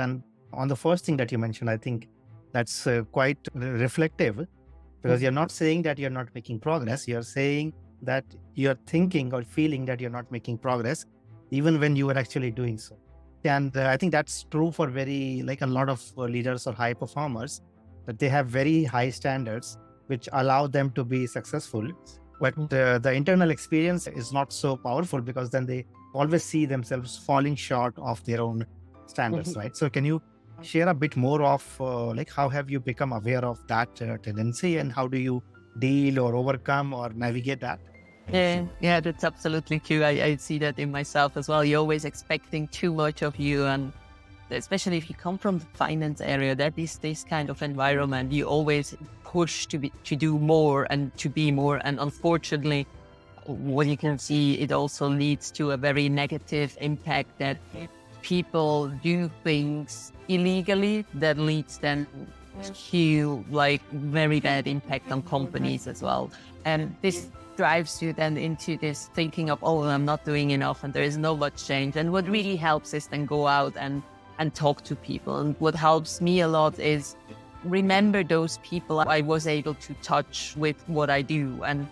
And on the first thing that you mentioned, I think that's quite reflective because you're Mhm. not saying that you're not making progress. You're saying that you're thinking or feeling that you're not making progress, even when you are actually doing so. And I think that's true for like a lot of leaders or high performers, that they have very high standards, which allow them to be successful. But Mhm. the internal experience is not so powerful because then they always see themselves falling short of their own standards, Mhm. right? So can you share a bit more of like how have you become aware of that tendency and how do you deal or overcome or navigate that? Yeah, that's absolutely true. I see that in myself as well. You're always expecting too much of you, and especially if you come from the finance area, that is this kind of environment. You always push to do more and to be more, and unfortunately, what you can see, it also leads to a very negative impact that people do things illegally that leads then to like very bad impact on companies as well. And this drives you then into this thinking of, oh, I'm not doing enough and there is no much change. And what really helps is then go out and talk to people. And what helps me a lot is remember those people I was able to touch with what I do. And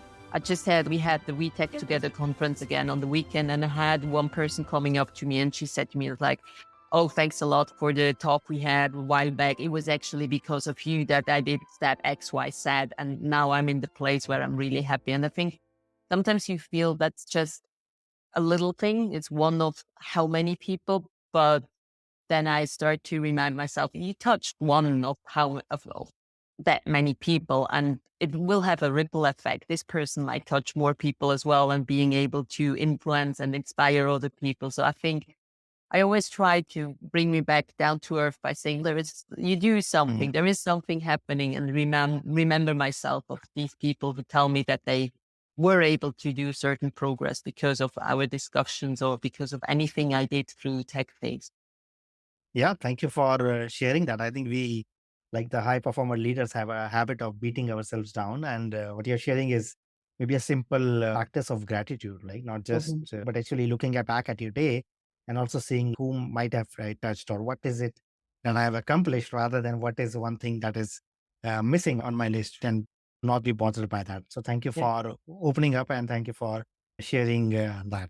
we had the We Tech Together conference again on the weekend, and I had one person coming up to me and she said to me, like, oh, thanks a lot for the talk we had a while back. It was actually because of you that I did that X, Y, Z. And now I'm in the place where I'm really happy. And I think sometimes you feel that's just a little thing. It's one of how many people, but then I start to remind myself, you touched one of that many people, and it will have a ripple effect. This person might touch more people as well, and being able to influence and inspire other people. So I think I always try to bring me back down to earth by saying you do Mhm. something, there is something happening, and remember myself of these people who tell me that they were able to do certain progress because of our discussions or because of anything I did through TechFace. Yeah, thank you for sharing that. I think we, like the high performer leaders, have a habit of beating ourselves down. And what you're sharing is maybe a simple practice of gratitude, like not just, Mhm. but actually looking back at your day and also seeing whom might have touched or what is it that I have accomplished rather than what is one thing that is missing on my list and not be bothered by that. So thank you Yeah. for opening up and thank you for sharing that.